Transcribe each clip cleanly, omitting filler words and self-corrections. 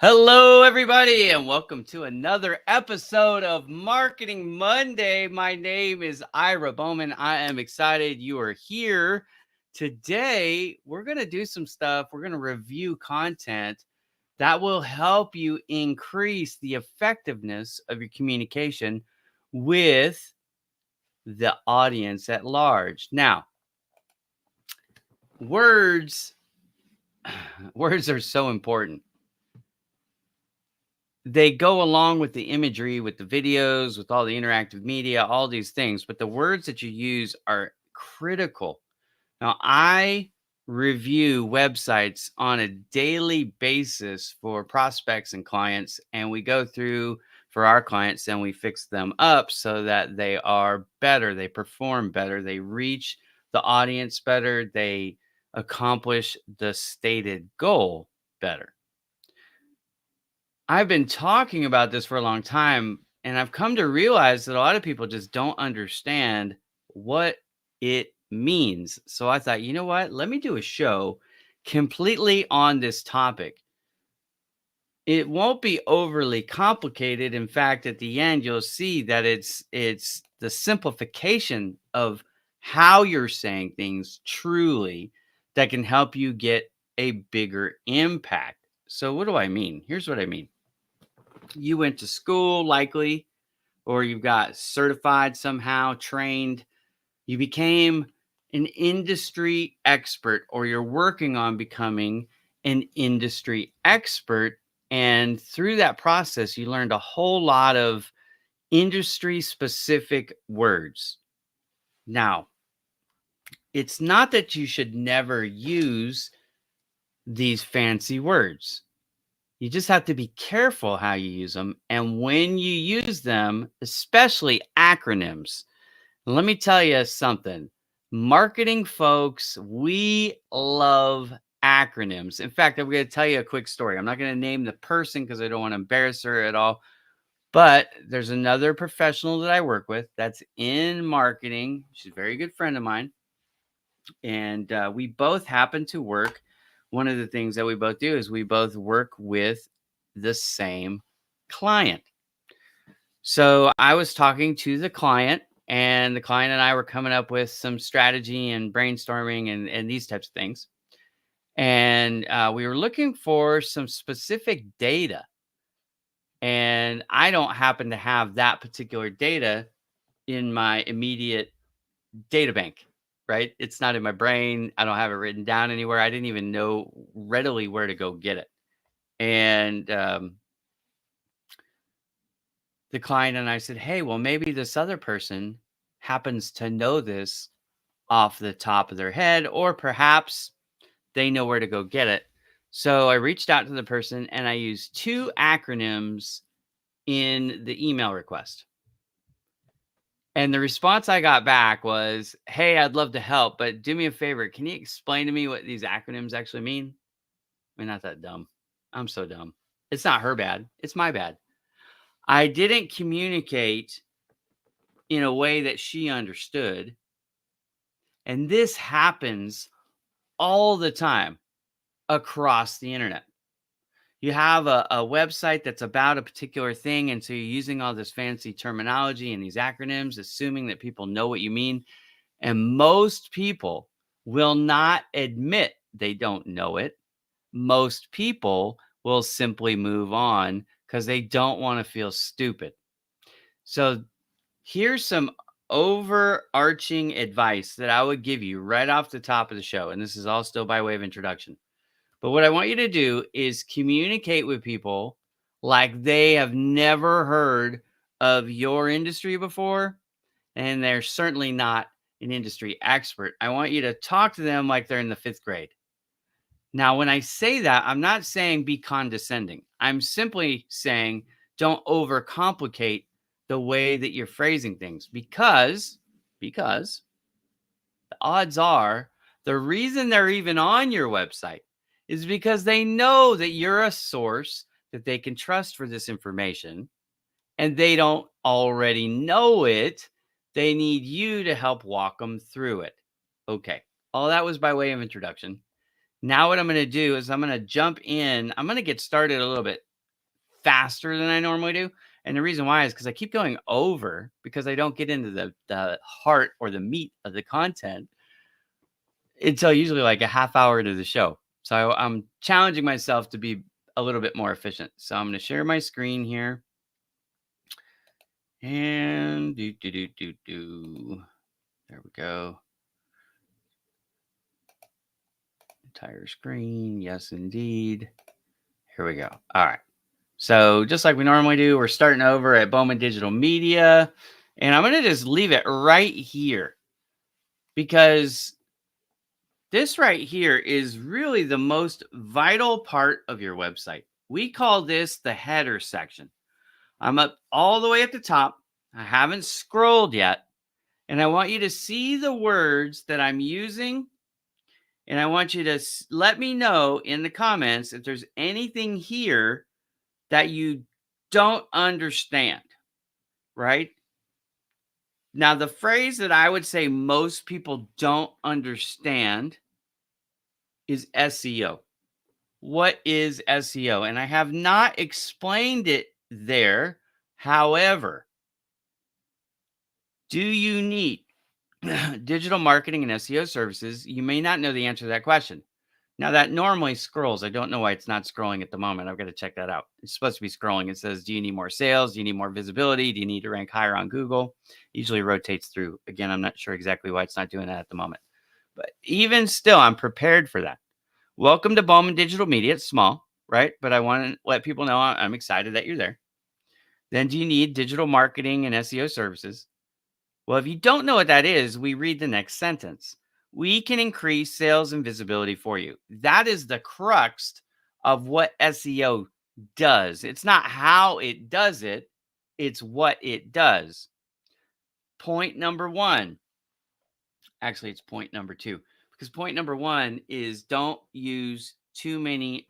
Hello, everybody, and welcome to another episode of Marketing Monday. My name is Ira Bowman. I am excited you are here. Today, we're going to do some stuff. We're going to review content that will help you increase the effectiveness of your communication with the audience at large. Now, words words are so important. They go along with the imagery, with the videos, with all the interactive media, all these things, but the words that you use are critical. Now, I review websites on a daily basis for prospects and clients, and we go through for our clients and we fix them up so that they are better, they perform better, they reach the audience better, they accomplish the stated goal better. I've been talking about this for a long time, and I've come to realize that a lot of people just don't understand what it means. So I thought, you know what? Let me do a show completely on this topic. It won't be overly complicated. In fact, at the end, you'll see that it's the simplification of how you're saying things truly that can help you get a bigger impact. So what do I mean? Here's what I mean. You went to school likely, or you got certified somehow, trained. You became an industry expert, or you're working on becoming an industry expert. And through that process, you learned a whole lot of industry specific words. Now, it's not that you should never use these fancy words. You just have to be careful how you use them. And when you use them, especially acronyms, let me tell you something. Marketing folks, we love acronyms. In fact, I'm going to tell you a quick story. I'm not going to name the person because I don't want to embarrass her at all. But there's another professional that I work with that's in marketing. She's a very good friend of mine. And we both happen to work. One of the things that we both do is we both work with the same client. So I was talking to the client, and the client and I were coming up with some strategy and brainstorming and these types of things. And we were looking for some specific data. And I don't happen to have that particular data in my immediate data bank, right? It's not in my brain. I don't have it written down anywhere. I didn't even know readily where to go get it. And the client and I said, hey, well, maybe this other person happens to know this off the top of their head, or perhaps they know where to go get it. So I reached out to the person and I used two acronyms in the email request. And the response I got back was, hey, I'd love to help, but do me a favor. Can you explain to me what these acronyms actually mean? I mean, not that dumb. I'm so dumb. It's not her bad. It's my bad. I didn't communicate in a way that she understood. And this happens all the time across the internet. You have a website that's about a particular thing, and so you're using all this fancy terminology and these acronyms, assuming that people know what you mean. And most people will not admit they don't know it. Most people will simply move on because they don't want to feel stupid. So here's some overarching advice that I would give you right off the top of the show. And this is all still by way of introduction. But what I want you to do is communicate with people like they have never heard of your industry before, and they're certainly not an industry expert. I want you to talk to them like they're in the 5th grade. Now, when I say that, I'm not saying be condescending. I'm simply saying don't overcomplicate the way that you're phrasing things because the odds are the reason they're even on your website is because they know that you're a source that they can trust for this information, and they don't already know it. They need you to help walk them through it. Okay. All that was by way of introduction. Now what I'm going to do is I'm going to jump in. I'm going to get started a little bit faster than I normally do. And the reason why is because I keep going over because I don't get into the heart or the meat of the content until usually like a half hour into the show. So I'm challenging myself to be a little bit more efficient. So I'm going to share my screen here. And there we go. Entire screen. Yes, indeed. Here we go. All right. So just like we normally do, we're starting over at Bowman Digital Media. And I'm going to just leave it right here because this right here is really the most vital part of your website. We call this the header section. I'm up all the way at the top. I haven't scrolled yet. And I want you to see the words that I'm using. And I want you to let me know in the comments if there's anything here that you don't understand, right? Now, the phrase that I would say most people don't understand is SEO. What is SEO? And I have not explained it there. However, do you need digital marketing and SEO services? You may not know the answer to that question. Now, that normally scrolls. I don't know why it's not scrolling at the moment. I've got to check that out. It's supposed to be scrolling. It says, do you need more sales? Do you need more visibility? Do you need to rank higher on Google? Usually rotates through. Again, I'm not sure exactly why it's not doing that at the moment. But even still, I'm prepared for that. Welcome to Bowman Digital Media. It's small, right? But I want to let people know I'm excited that you're there. Then do you need digital marketing and SEO services? Well, if you don't know what that is, we read the next sentence. We can increase sales and visibility for you. That is the crux of what SEO does. It's not how it does it, it's what it does. Point number one. Actually, it's point number two. Because point number one is don't use too many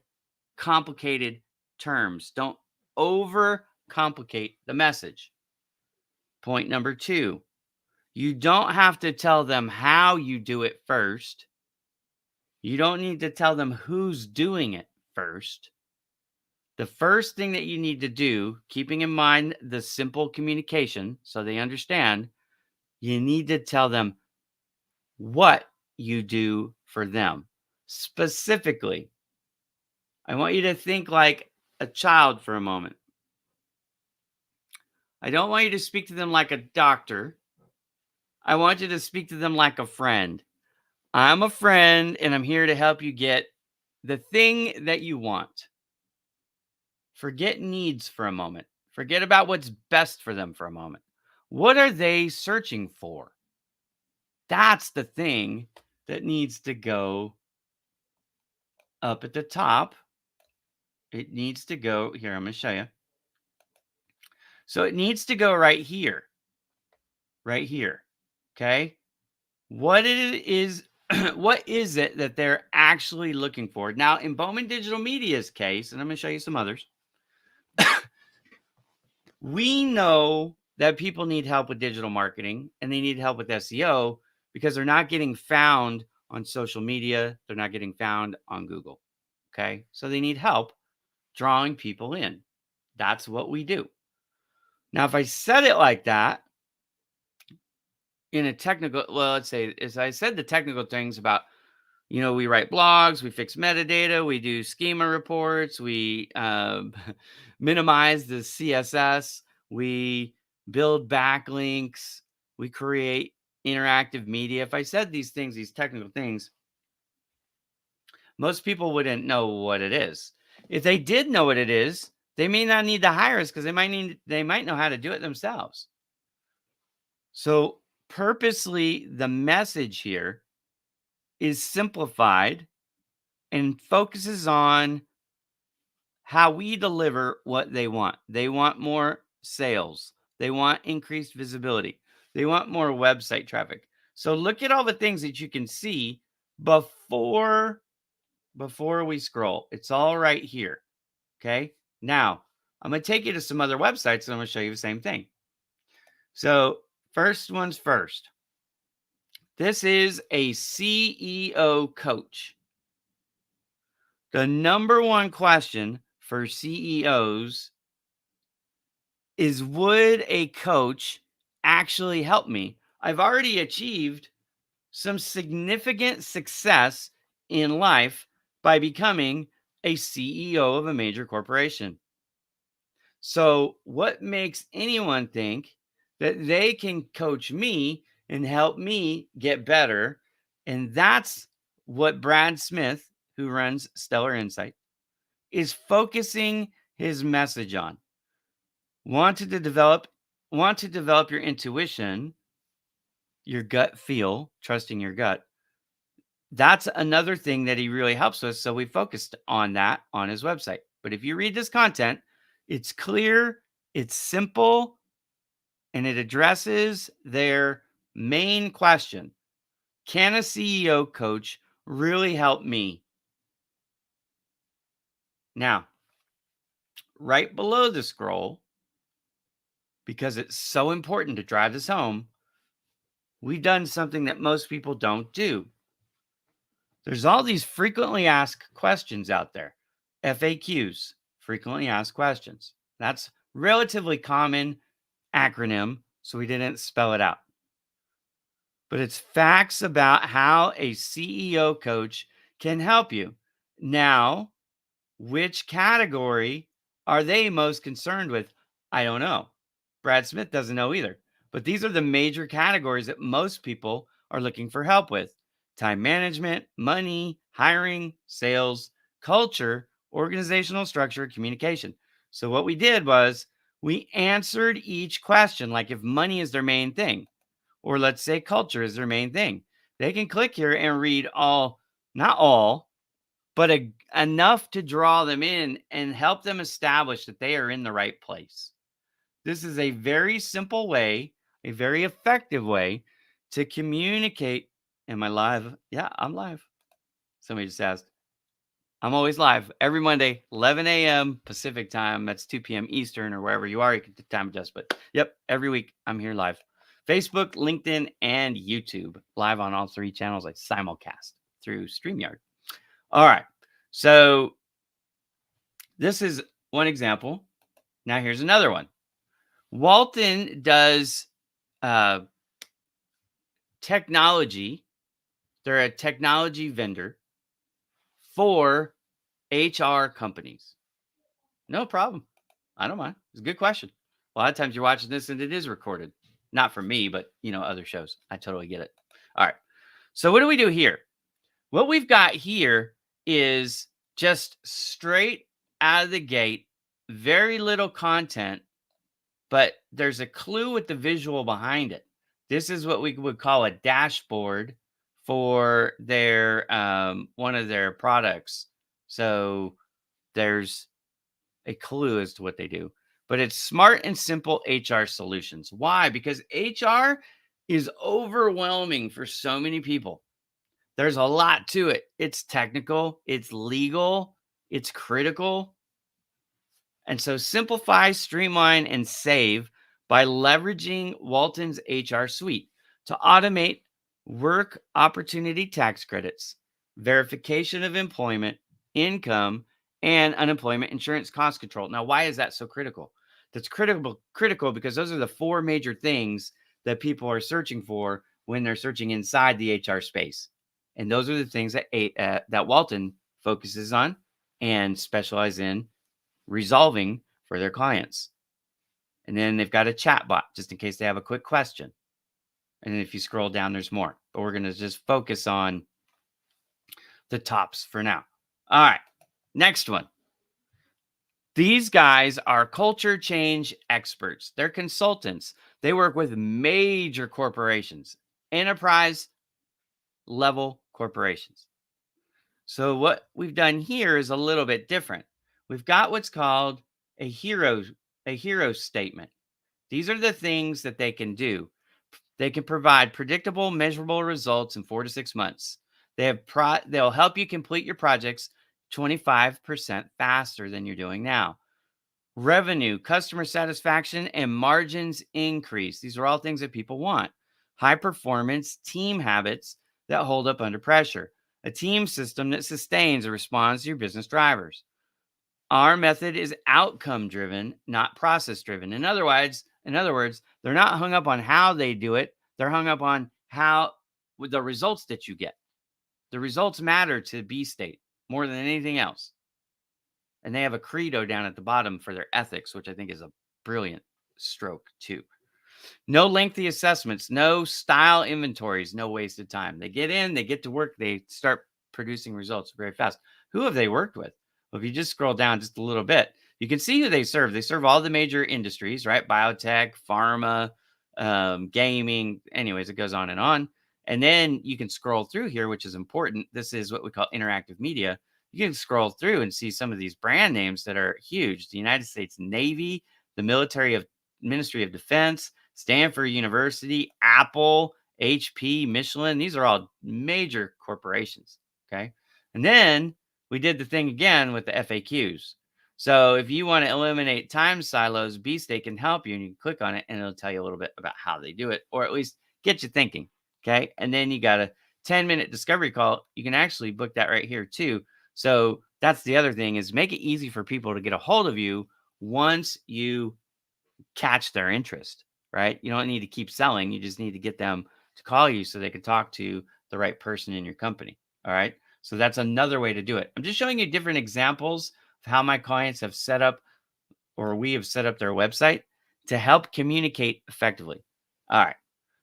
complicated terms. Don't overcomplicate the message. Point number two. You don't have to tell them how you do it first. You don't need to tell them who's doing it first. The first thing that you need to do, keeping in mind the simple communication so they understand, you need to tell them what you do for them. Specifically, I want you to think like a child for a moment. I don't want you to speak to them like a doctor. I want you to speak to them like a friend. I'm a friend and I'm here to help you get the thing that you want. Forget needs for a moment. Forget about what's best for them for a moment. What are they searching for? That's the thing that needs to go up at the top. It needs to go here. I'm going to show you. So it needs to go right here. Right here. Okay. What it is, what is it that they're actually looking for? Now, in Bowman Digital Media's case, and I'm going to show you some others, we know that people need help with digital marketing and they need help with SEO because they're not getting found on social media. They're not getting found on Google. Okay. So they need help drawing people in. That's what we do. Now, if I said it like that in a technical, well, let's say, as I said, the technical things about, we write blogs, we fix metadata, we do schema reports, we minimize the CSS, we build backlinks, we create interactive media. If I said these things, these technical things, most people wouldn't know what it is. If they did know what it is, they may not need to hire us because they might know how to do it themselves. So purposely, the message here is simplified and focuses on how we deliver what they want. They want more sales. They want increased visibility. They want more website traffic. So look at all the things that you can see before we scroll. It's all right here. Okay. Now I'm going to take you to some other websites and I'm going to show you the same thing. So first one's first. This is a CEO coach. The number one question for CEOs is, would a coach actually help me? I've already achieved some significant success in life by becoming a CEO of a major corporation. So, what makes anyone think that they can coach me and help me get better? And that's what Brad Smith, who runs Stellar Insight, is focusing his message on. Want to develop want to develop your intuition, your gut feel, trusting your gut. That's another thing that he really helps with. So we focused on that on his website. But if you read this content, it's clear, it's simple, and it addresses their main question. Can a CEO coach really help me? Now, right below the scroll, because it's so important to drive this home, we've done something that most people don't do. There's all these frequently asked questions out there, FAQs, frequently asked questions. That's relatively common acronym, so we didn't spell it out. But it's facts about how a CEO coach can help you. Now, which category are they most concerned with? I don't know. Brad Smith doesn't know either. But these are the major categories that most people are looking for help with: time management, money, hiring, sales, culture, organizational structure, communication. So, what we did was we answered each question, like if money is their main thing, or let's say culture is their main thing. They can click here and read all, not all, but enough to draw them in and help them establish that they are in the right place. This is a very simple way, a very effective way to communicate. Am I live? Yeah, I'm live. Somebody just asked. I'm always live every Monday, 11 a.m. Pacific time. That's 2 p.m. Eastern, or wherever you are. You can time adjust. But yep, every week I'm here live. Facebook, LinkedIn, and YouTube. Live on all three channels. I simulcast through StreamYard. All right. So this is one example. Now here's another one. Walton does technology. They're a technology vendor for HR companies. No problem. I don't mind. It's a good question. A lot of times you're watching this and it is recorded. Not for me, but other shows. I totally get it. All right. So what do we do here? What we've got here is just straight out of the gate, very little content, but there's a clue with the visual behind it. This is what we would call a dashboard for their one of their products. So there's a clue as to what they do. But it's smart and simple HR solutions. Why? Because HR is overwhelming for so many people. There's a lot to it. It's technical, it's legal, it's critical. And so simplify, streamline, and save by leveraging Walton's HR suite to automate work opportunity tax credits, verification of employment, income, and unemployment insurance cost control. Now, why is that so critical? That's critical because those are the four major things that people are searching for when they're searching inside the HR space. And those are the things that Walton focuses on and specialize in resolving for their clients. And then they've got a chat bot just in case they have a quick question. And then if you scroll down, there's more. But we're going to just focus on the tops for now. All right. Next one. These guys are culture change experts. They're consultants. They work with major corporations, enterprise level corporations. So what we've done here is a little bit different. We've got what's called a hero statement. These are the things that they can do. They can provide predictable, measurable results in 4 to 6 months. They'll help you complete your projects 25% faster than you're doing now. Revenue, customer satisfaction, and margins increase. These are all things that people want. High performance team habits that hold up under pressure. A team system that sustains and responds to your business drivers. Our method is outcome driven, not process driven. In other words, they're not hung up on how they do it. They're hung up on how with the results that you get. The results matter to B State more than anything else. And they have a credo down at the bottom for their ethics, which I think is a brilliant stroke too. No lengthy assessments, no style inventories, no wasted time. They get in, they get to work, they start producing results very fast. Who have they worked with? Well, if you just scroll down just a little bit, you can see who they serve. They serve all the major industries, right? Biotech, pharma, gaming. Anyways, it goes on and on. And then you can scroll through here, which is important. This is what we call interactive media. You can scroll through and see some of these brand names that are huge. The United States Navy, the Ministry of Defense, Stanford University, Apple, HP, Michelin. These are all major corporations. Okay. And then we did the thing again with the FAQs. So if you want to eliminate time silos, B-State can help you, and you can click on it and it'll tell you a little bit about how they do it, or at least get you thinking. Okay. And then you got a 10-minute discovery call. You can actually book that right here too. So that's the other thing, is make it easy for people to get a hold of you once you catch their interest, right? You don't need to keep selling. You just need to get them to call you so they can talk to the right person in your company. All right. So that's another way to do it. I'm just showing you different examples of how my clients have set up, or we have set up their website to help communicate effectively. All right.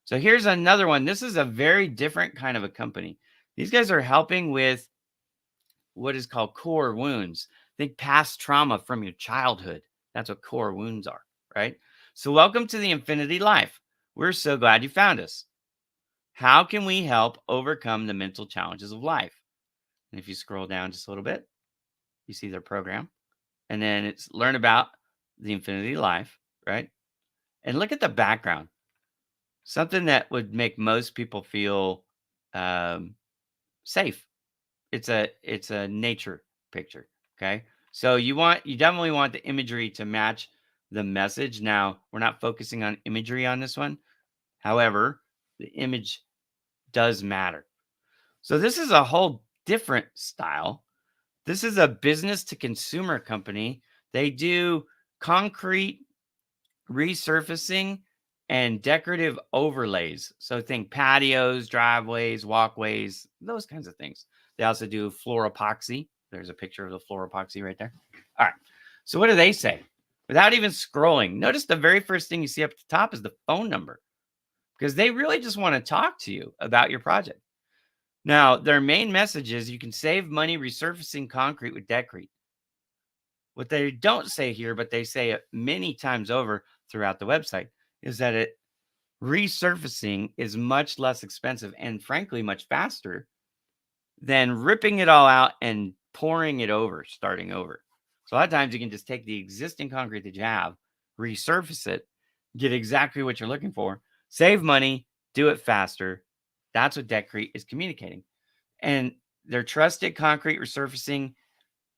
So here's another one. This is a very different kind of a company. These guys are helping with what is called core wounds. Think past trauma from your childhood. That's what core wounds are, right? So welcome to the Infinity Life. We're so glad you found us. How can we help overcome the mental challenges of life? And if you scroll down just a little bit, you see their program. And then it's learn about the Infinity Life, right? And look at the background. Something that would make most people feel safe. It's a nature picture. Okay. So you definitely want the imagery to match the message. Now, we're not focusing on imagery on this one. However, the image does matter. So this is a whole different style. This is a business to consumer company. They do concrete resurfacing and decorative overlays. So think patios, driveways, walkways, those kinds of things. They also do floor epoxy. There's a picture of the floor epoxy right there. All right. So what do they say? Without even scrolling, notice the very first thing you see up at the top is the phone number, because they really just want to talk to you about your project. Now, their main message is you can save money resurfacing concrete with Decrete. What they don't say here, but they say it many times over throughout the website, is that resurfacing is much less expensive and frankly much faster than ripping it all out and pouring it over, starting over. So a lot of times you can just take the existing concrete that you have, resurface it, get exactly what you're looking for, save money, do it faster. That's what Decrete is communicating. And their trusted concrete resurfacing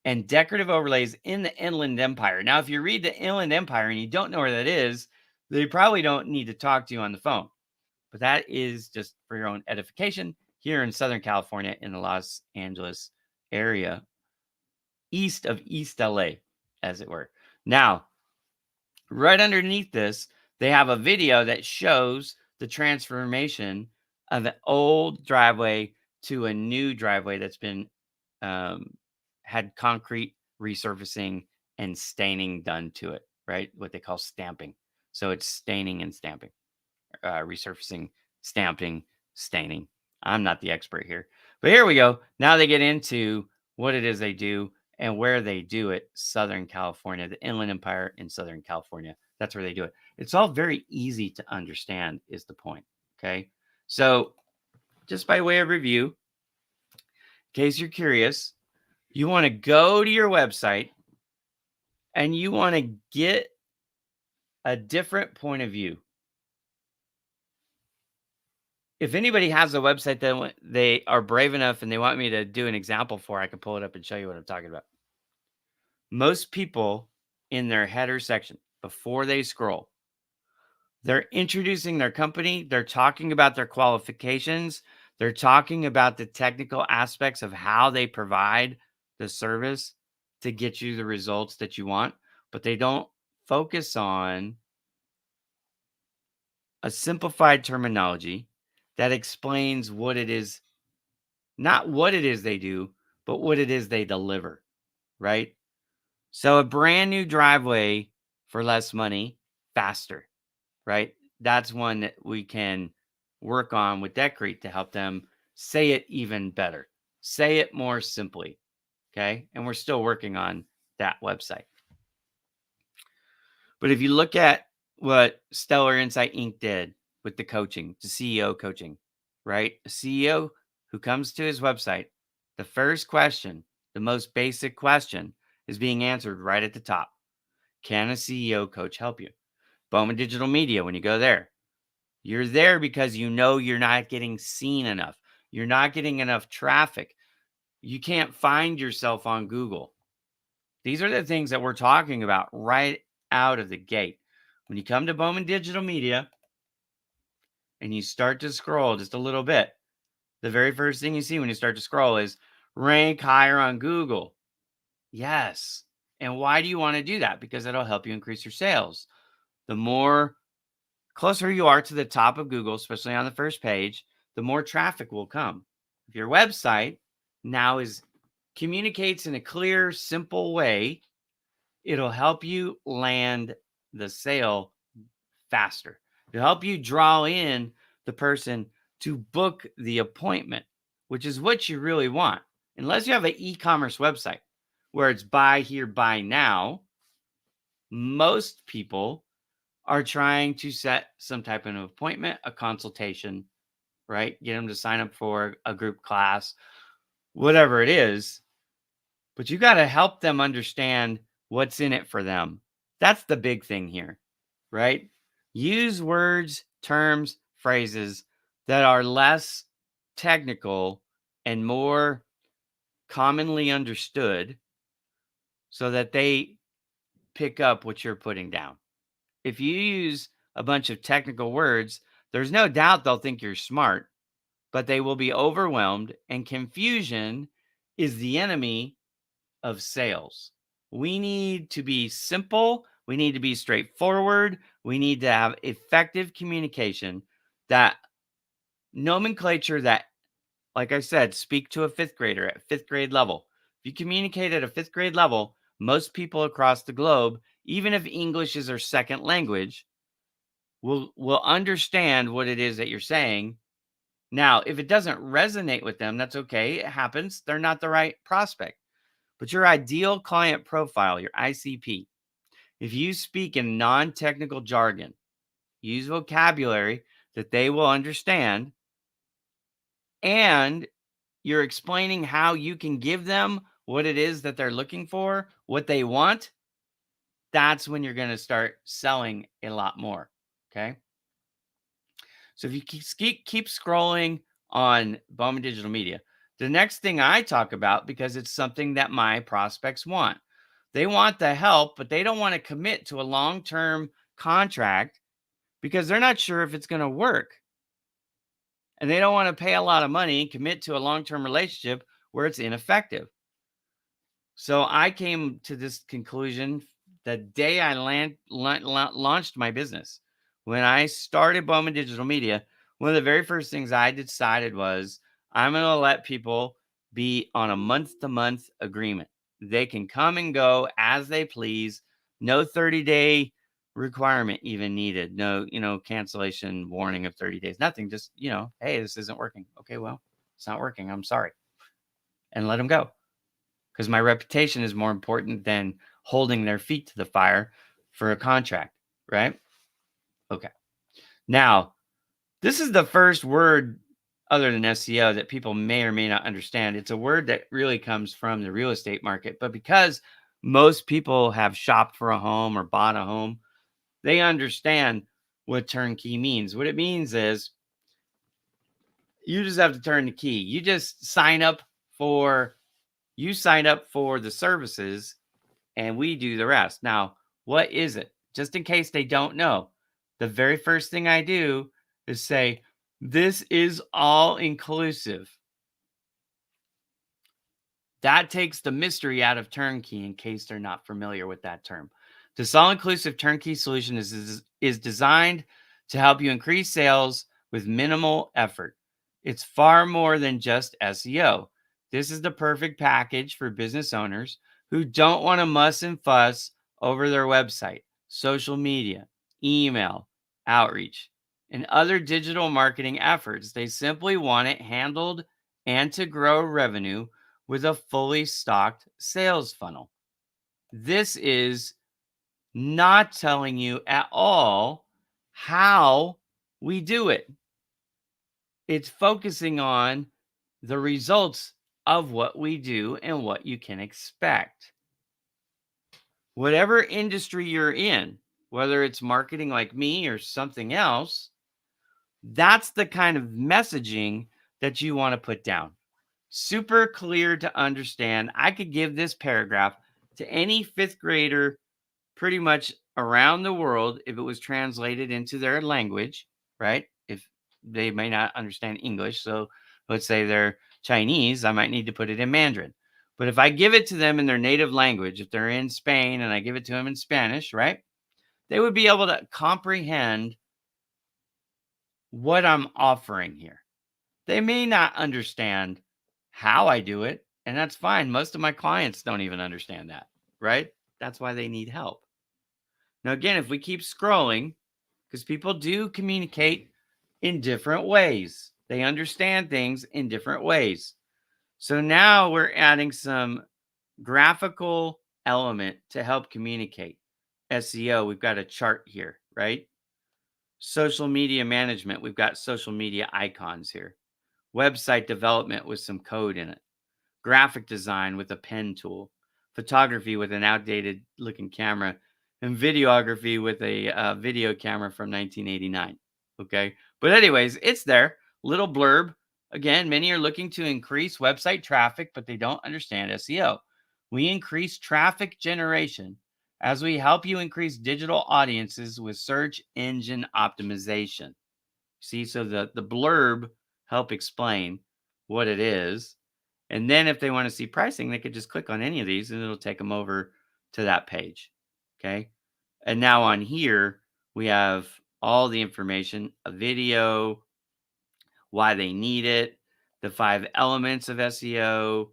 and decorative overlays in the Inland Empire. Now, if you read the Inland Empire and you don't know where that is, they probably don't need to talk to you on the phone. But that is just for your own edification here in Southern California, in the Los Angeles area, east of East LA, as it were. Now, right underneath this, they have a video that shows the transformation of an old driveway to a new driveway that's been had concrete resurfacing and staining done to it, right? What they call stamping. So it's staining and stamping, resurfacing, stamping, staining. I'm not the expert here, but here we go. Now they get into what it is they do and where they do it. Southern California, the Inland Empire in Southern California. That's where they do it. It's all very easy to understand is the point. Okay. So just by way of review, in case you're curious, you want to go to your website and you want to get a different point of view. If anybody has a website that they are brave enough and they want me to do an example for, I can pull it up and show you what I'm talking about. Most people in their header section, before they scroll, they're introducing their company. They're talking about their qualifications. They're talking about the technical aspects of how they provide the service to get you the results that you want, but they don't focus on a simplified terminology that explains what it is, not what it is they do, but what it is they deliver, right? So a brand new driveway for less money, faster, right? That's one that we can work on with Decrete to help them say it even better, say it more simply. Okay. And we're still working on that website. But if you look at what Stellar Insight Inc. did with the coaching, the CEO coaching, right? A CEO who comes to his website, the first question, the most basic question, is being answered right at the top. Can a CEO coach help you? Bowman Digital Media, when you go there, you're there because you know you're not getting seen enough. You're not getting enough traffic. You can't find yourself on Google. These are the things that we're talking about right out of the gate. When you come to Bowman Digital Media and you start to scroll just a little bit, the very first thing you see when you start to scroll is rank higher on Google. Yes. And why do you want to do that? Because it'll help you increase your sales. The more closer you are to the top of Google, especially on the first page, the more traffic will come. If your website now communicates in a clear, simple way, it'll help you land the sale faster. It'll help you draw in the person to book the appointment, which is what you really want. Unless you have an e-commerce website where it's buy here, buy now, most people are trying to set some type of appointment, a consultation, right? Get them to sign up for a group class, whatever it is. But you got to help them understand what's in it for them. That's the big thing here, right? Use words, terms, phrases that are less technical and more commonly understood so that they pick up what you're putting down. If you use a bunch of technical words, there's no doubt they'll think you're smart, but they will be overwhelmed, and confusion is the enemy of sales. We need to be simple. We need to be straightforward. We need to have effective communication, that nomenclature that, like I said, speak to a fifth grader at fifth grade level. If you communicate at a fifth grade level, most people across the globe, even if English is their second language, will understand what it is that you're saying. Now, if it doesn't resonate with them, that's okay. It happens. They're not the right prospect. But your ideal client profile, your ICP, if you speak in non-technical jargon, use vocabulary that they will understand, and you're explaining how you can give them what it is that they're looking for, what they want, that's when you're going to start selling a lot more. Okay. So if you keep scrolling on Bowman Digital Media, the next thing I talk about, because it's something that my prospects want, they want the help, but they don't want to commit to a long-term contract because they're not sure if it's going to work. And they don't want to pay a lot of money and commit to a long-term relationship where it's ineffective. So I came to this conclusion the day I launched my business. When I started Bowman Digital Media, one of the very first things I decided was I'm going to let people be on a month-to-month agreement. They can come and go as they please. No 30-day requirement even needed. No, cancellation warning of 30 days. Nothing. Just, hey, this isn't working. Okay, well, it's not working. I'm sorry. And let them go. Because my reputation is more important than holding their feet to the fire for a contract, right? Okay. Now, this is the first word other than SEO that people may or may not understand. It's a word that really comes from the real estate market, but because most people have shopped for a home or bought a home, they understand what turnkey means. What it means is you just have to turn the key. You just sign up for the services and we do the rest. Now, what is it? Just in case they don't know, the very first thing I do is say, this is all inclusive. That takes the mystery out of turnkey in case they're not familiar with that term. This all-inclusive turnkey solution is designed to help you increase sales with minimal effort. It's far more than just SEO. This is the perfect package for business owners who don't want to muss and fuss over their website, social media, email, outreach, and other digital marketing efforts. They simply want it handled and to grow revenue with a fully stocked sales funnel. This is not telling you at all how we do it. It's focusing on the results of what we do and what you can expect. Whatever industry you're in, whether it's marketing like me or something else, that's the kind of messaging that you want to put down. Super clear to understand. I could give this paragraph to any fifth grader pretty much around the world if it was translated into their language, right? If they may not understand English. So let's say they're Chinese, I might need to put it in Mandarin. But if I give it to them in their native language, if they're in Spain and I give it to them in Spanish, right? They would be able to comprehend what I'm offering here. They may not understand how I do it, and that's fine. Most of my clients don't even understand that, right? That's why they need help. Now, again, if we keep scrolling, because people do communicate in different ways, they understand things in different ways. So now we're adding some graphical element to help communicate. SEO, we've got a chart here, right? Social media management, we've got social media icons here. Website development with some code in it. Graphic design with a pen tool. Photography with an outdated looking camera. And videography with a video camera from 1989. Okay. But, anyways, it's there. Little blurb. Again, many are looking to increase website traffic, but they don't understand SEO. We increase traffic generation as we help you increase digital audiences with search engine optimization. See, so the blurb help explain what it is. And then if they want to see pricing, they could just click on any of these and it'll take them over to that page. Okay. And now on here, we have all the information, a video, why they need it, the 5 elements of SEO,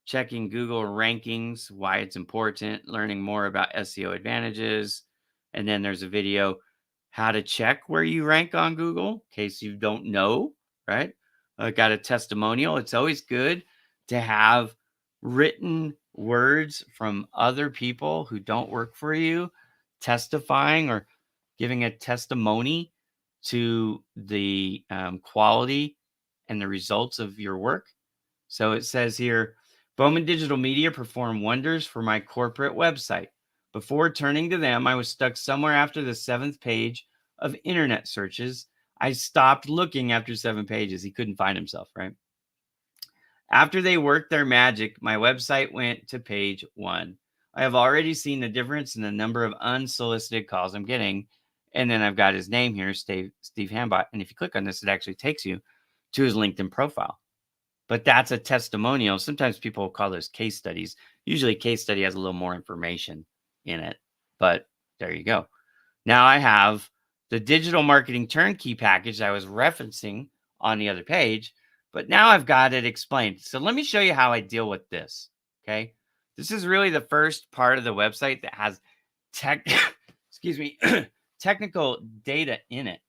checking Google rankings, why it's important, learning more about SEO advantages. And then there's a video, how to check where you rank on Google, in case you don't know, right? I got a testimonial. It's always good to have written words from other people who don't work for you, testifying or giving a testimony to the quality and the results of your work. So it says here, Bowman Digital Media performed wonders for my corporate website. Before turning to them, I was stuck somewhere after the 7th page of internet searches. I stopped looking after 7 pages. He couldn't find himself, right? After they worked their magic, my website went to page 1. I have already seen the difference in the number of unsolicited calls I'm getting. And then I've got his name here, Steve Hambot. And if you click on this, it actually takes you to his LinkedIn profile. But that's a testimonial. Sometimes people call those case studies. Usually a case study has a little more information in it. But there you go. Now I have the digital marketing turnkey package I was referencing on the other page. But now I've got it explained. So let me show you how I deal with this. Okay. This is really the first part of the website that has excuse me, technical data in it.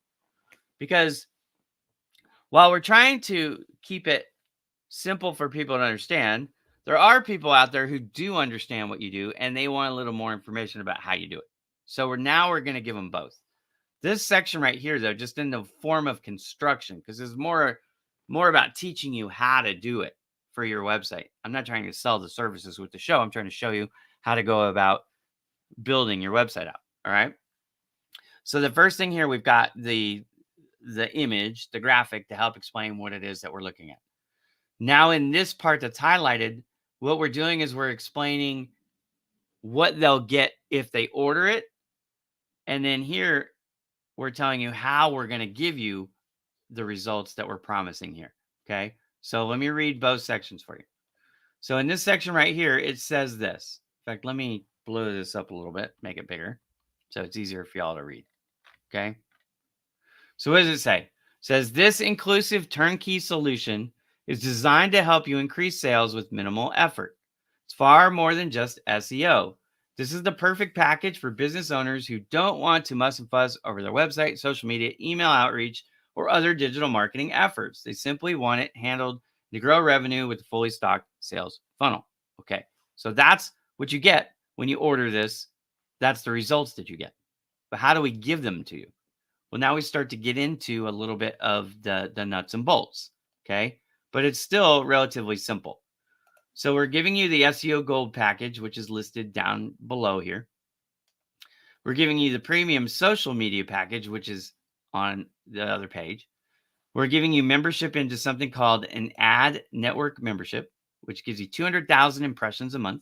Because while we're trying to keep it simple for people to understand, there are people out there who do understand what you do and they want a little more information about how you do it. So we're going to give them both. This section right here, though, just in the form of construction, because it's more about teaching you how to do it for your website. I'm not trying to sell the services with the show. I'm trying to show you how to go about building your website out. All right. So the first thing here, we've got the image, the graphic to help explain what it is that we're looking at. Now in this part that's highlighted, what we're doing is we're explaining what they'll get if they order it. And then here, we're telling you how we're going to give you the results that we're promising here. Okay. So let me read both sections for you. So in this section right here, it says this. In fact, let me blow this up a little bit, make it bigger, so it's easier for y'all to read. Okay. So what does it say? It says this inclusive turnkey solution is designed to help you increase sales with minimal effort. It's far more than just SEO. This is the perfect package for business owners who don't want to muss and fuss over their website, social media, email outreach, or other digital marketing efforts. They simply want it handled to grow revenue with a fully stocked sales funnel. Okay, so that's what you get when you order this. That's the results that you get. But how do we give them to you? Well, now we start to get into a little bit of the nuts and bolts. Okay, but it's still relatively simple. So we're giving you the SEO Gold package, which is listed down below here. We're giving you the premium social media package, which is on the other page. We're giving you membership into something called an ad network membership, which gives you 200,000 impressions a month.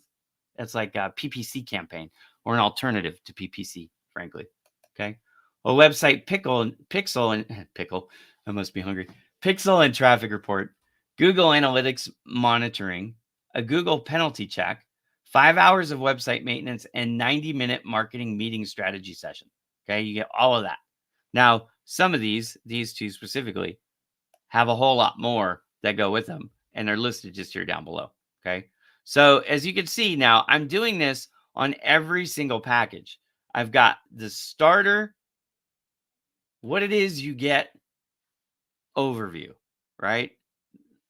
That's like a PPC campaign or an alternative to PPC, frankly. Okay. A website pixel and pickle. I must be hungry. Pixel and traffic report, Google Analytics monitoring, a Google penalty check, 5 hours of website maintenance, and 90-minute marketing meeting strategy session. Okay. You get all of that. Now, some of these two specifically, have a whole lot more that go with them, and they're listed just here down below. Okay. So as you can see now, I'm doing this on every single package. I've got the starter, what it is you get overview, right?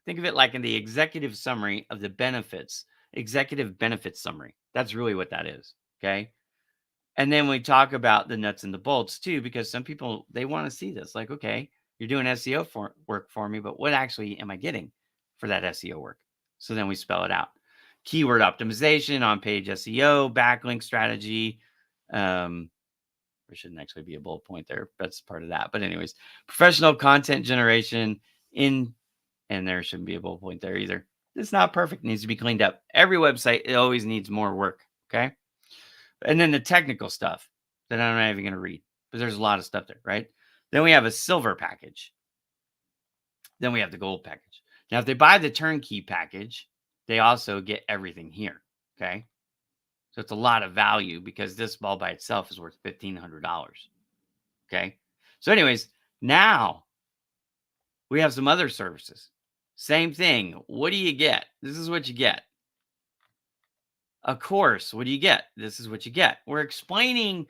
Think of it like in the executive summary of the benefits, executive benefits summary. That's really what that is. Okay. And then we talk about the nuts and the bolts too, because some people, they want to see this like, okay, you're doing SEO work for me, but what actually am I getting for that SEO work? So then we spell it out. Keyword optimization, on-page SEO, backlink strategy. There shouldn't actually be a bullet point there. That's part of that. But anyways, professional content generation and there shouldn't be a bullet point there either. It's not perfect. It needs to be cleaned up. Every website, it always needs more work. Okay. And then the technical stuff that I'm not even going to read, but there's a lot of stuff there, right? Then we have a silver package. Then we have the gold package. Now, if they buy the turnkey package, they also get everything here. Okay. So it's a lot of value because this ball by itself is worth $1,500. Okay. So, anyways, now we have some other services. Same thing. What do you get? This is what you get. A course. What do you get? This is what you get. We're explaining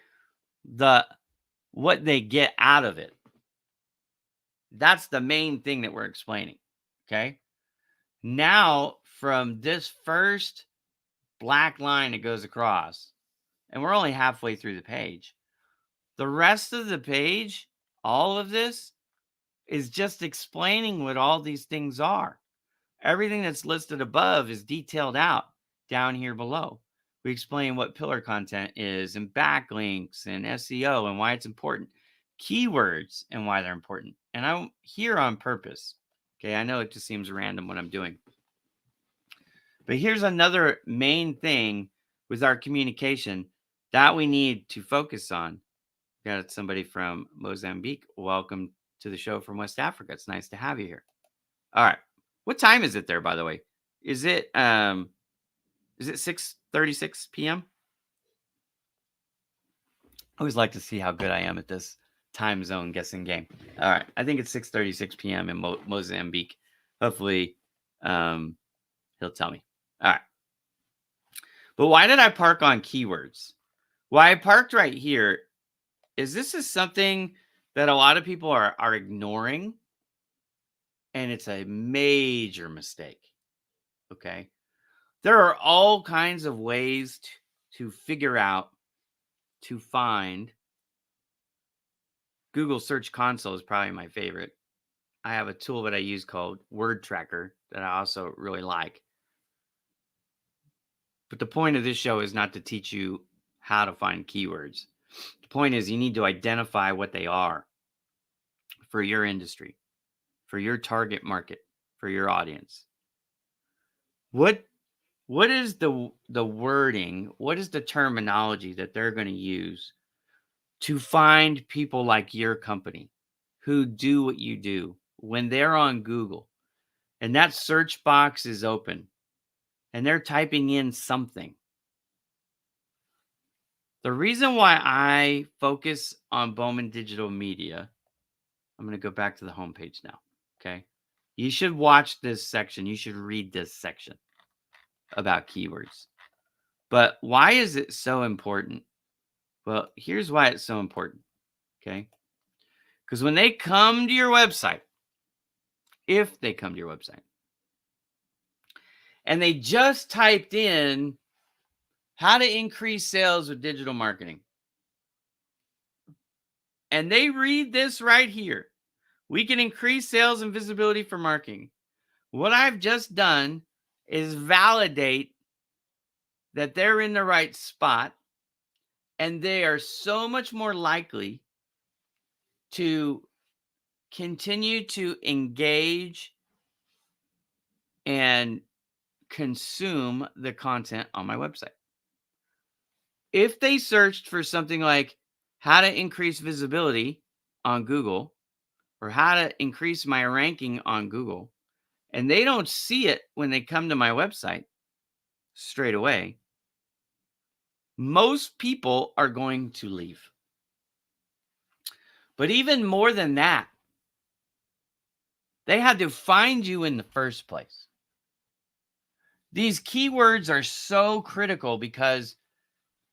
what they get out of it. That's the main thing that we're explaining. Okay. Now, from this first black line that goes across, and we're only halfway through the page, the rest of the page, all of this is just explaining what all these things are. Everything that's listed above is detailed out down here below. We explain what pillar content is and backlinks and SEO and why it's important, keywords and why they're important. And I'm here on purpose. Okay, I know it just seems random what I'm doing. But here's another main thing with our communication that we need to focus on. Got somebody from Mozambique. Welcome to the show from West Africa. It's nice to have you here. All right. What time is it there, by the way? Is it 6:36 p.m.? I always like to see how good I am at this time zone guessing game. All right. I think it's 6:36 p.m. in Mozambique. Hopefully, he'll tell me. All right. But why did I park on keywords? Why I parked right here is this is something that a lot of people are ignoring, and it's a major mistake. Okay. There are all kinds of ways to figure out, to find. Google Search Console is probably my favorite. I have a tool that I use called Word Tracker that I also really like. But the point of this show is not to teach you how to find keywords. The point is you need to identify what they are for your industry, for your target market, for your audience. What is the wording? What is the terminology that they're going to use to find people like your company who do what you do when they're on Google and that search box is open? and they're typing in something. The reason why I focus on Bowman Digital Media, I'm going to go back to the homepage now. Okay. You should watch this section. You should read this section about keywords. But why is it so important? Well, here's why it's so important. Okay. Because when they come to your website, if they come to your website, and they just typed in how to increase sales with digital marketing, and they read this right here, we can increase sales and visibility for marketing. What I've just done is validate that they're in the right spot, and they are so much more likely to continue to engage and consume the content on my website. If they searched for something like how to increase visibility on Google or how to increase my ranking on Google, and they don't see it when they come to my website straight away, most people are going to leave. But even more than that, they had to find you in the first place. These keywords are so critical because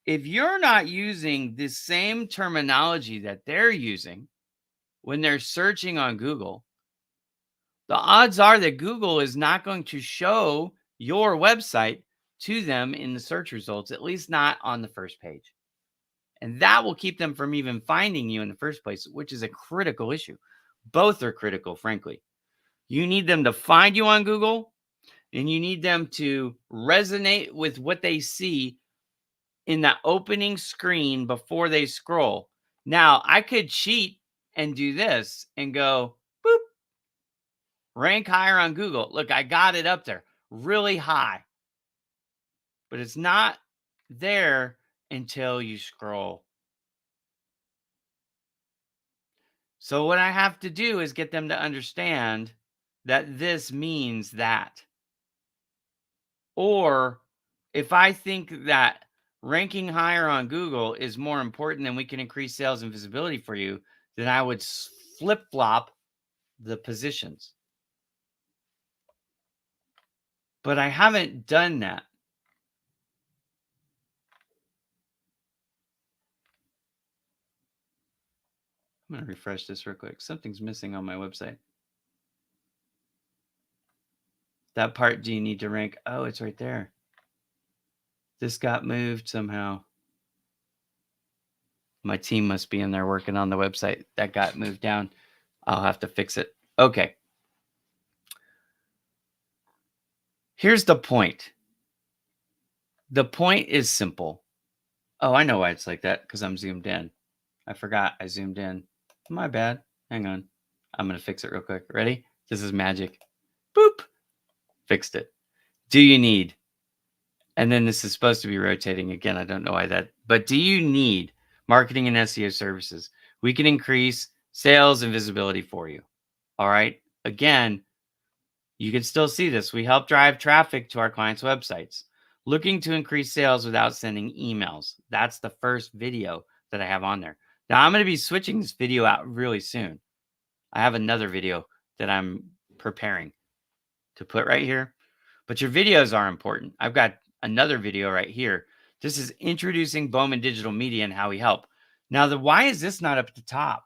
if you're not using the same terminology that they're using when they're searching on Google, the odds are that Google is not going to show your website to them in the search results, at least not on the first page. And that will keep them from even finding you in the first place, which is a critical issue. Both are critical, frankly. You need them to find you on Google, and you need them to resonate with what they see in that opening screen before they scroll. Now, I could cheat and do this and go, boop, rank higher on Google. Look, I got it up there really high, but it's not there until you scroll. So what I have to do is get them to understand that this means that. Or if I think that ranking higher on Google is more important than we can increase sales and visibility for you, then I would flip-flop the positions. But I haven't done that. I'm going to refresh this real quick. Something's missing on my website. That part, do you need to rank? Oh, it's right there. This got moved somehow. My team must be in there working on the website. That got moved down. I'll have to fix it. Okay. Here's the point. The point is simple. Oh, I know why it's like that, because I'm zoomed in. I forgot I zoomed in. My bad. Hang on. I'm going to fix it real quick. Ready? This is magic. Boop. Fixed it. Do you need? And then this is supposed to be rotating again. I don't know why that. But do you need marketing and SEO services? We can increase sales and visibility for you. All right. Again, you can still see this. We help drive traffic to our clients' websites. Looking to increase sales without sending emails. That's the first video that I have on there. Now, I'm going to be switching this video out really soon. I have another video that I'm preparing to put right here. But your videos are important. I've got another video right here. This is introducing Bowman Digital Media and how we help. Now, why is this not up at the top?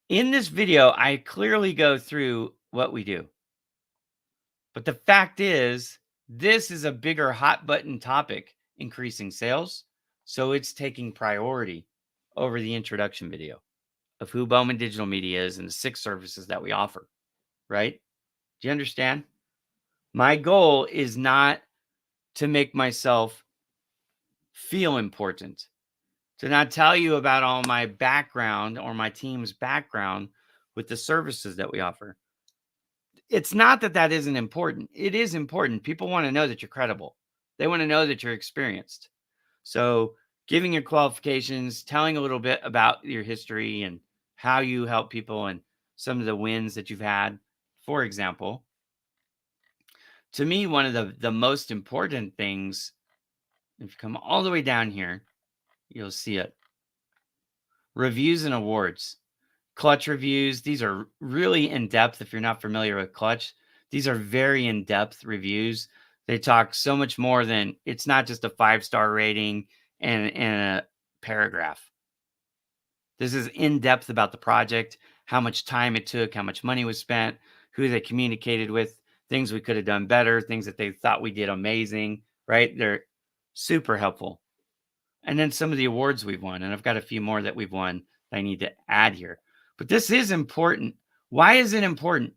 In this video, I clearly go through what we do. But the fact is, this is a bigger hot button topic, increasing sales. So it's taking priority over the introduction video of who Bowman Digital Media is and the 6 services that we offer, right? Do you understand? My goal is not to make myself feel important, to not tell you about all my background or my team's background with the services that we offer. It's not that that isn't important. It is important. People want to know that you're credible. They want to know that you're experienced. So giving your qualifications, telling a little bit about your history and how you help people and some of the wins that you've had. For example, To me, one of the most important things, if you come all the way down here, you'll see it. Reviews and awards. Clutch reviews, these are really in depth. If you're not familiar with Clutch, these are very in depth reviews. They talk so much more than, it's not just a 5-star rating and a paragraph. This is in depth about the project, how much time it took, how much money was spent, who they communicated with, things we could have done better, things that they thought we did amazing, right? They're super helpful. And then some of the awards we've won, and I've got a few more that we've won that I need to add here. But this is important. Why is it important?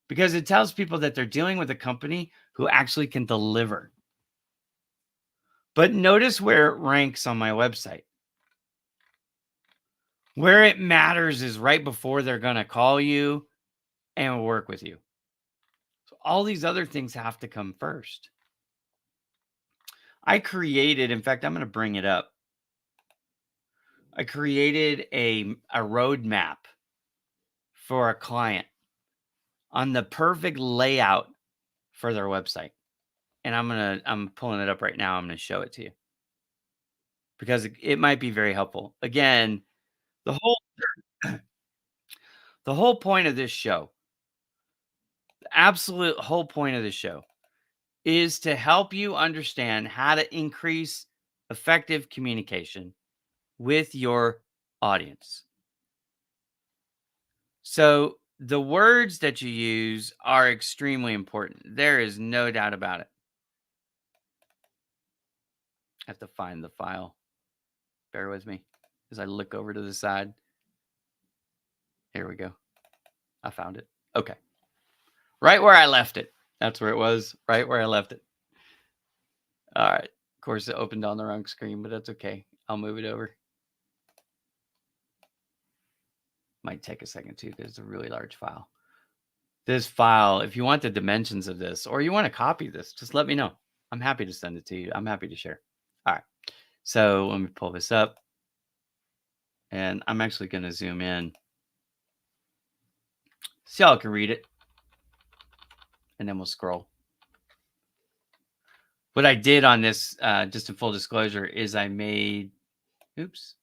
Because it tells people that they're dealing with a company who actually can deliver. But notice where it ranks on my website. Where it matters is right before they're going to call you and work with you. So all these other things have to come first. I created, in fact, I'm going to bring it up. I created a roadmap for a client on the perfect layout for their website. And I'm pulling it up right now. I'm going to show it to you because it might be very helpful. Again, the whole the whole point of this show, the absolute whole point of this show is to help you understand how to increase effective communication with your audience. So the words that you use are extremely important. There is no doubt about it. I have to find the file. Bear with me as I look over to the side. Here we go. I found it. Okay. Right where I left it. That's where it was. Right where I left it. All right. Of course, it opened on the wrong screen, but that's okay. I'll move it over. Might take a second too because it's a really large file. This file, if you want the dimensions of this or you want to copy this, just let me know. I'm happy to send it to you. I'm happy to share. All right. So let me pull this up. And I'm actually going to zoom in so y'all can read it. And then we'll scroll. What I did on this, just in full disclosure, is I made, oops.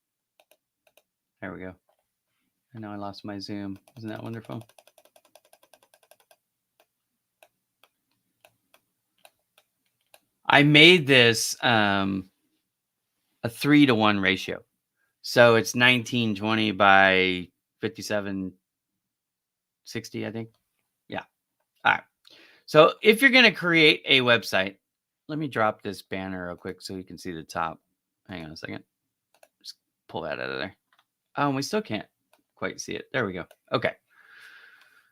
There we go. And now I lost my zoom. Isn't that wonderful? I made this a 3-to-1 ratio. So it's 1920 by 5760, I think. Yeah. All right. So if you're going to create a website, let me drop this banner real quick so you can see the top. Hang on a second. Just pull that out of there. Oh, we still can't quite see it. There we go. Okay.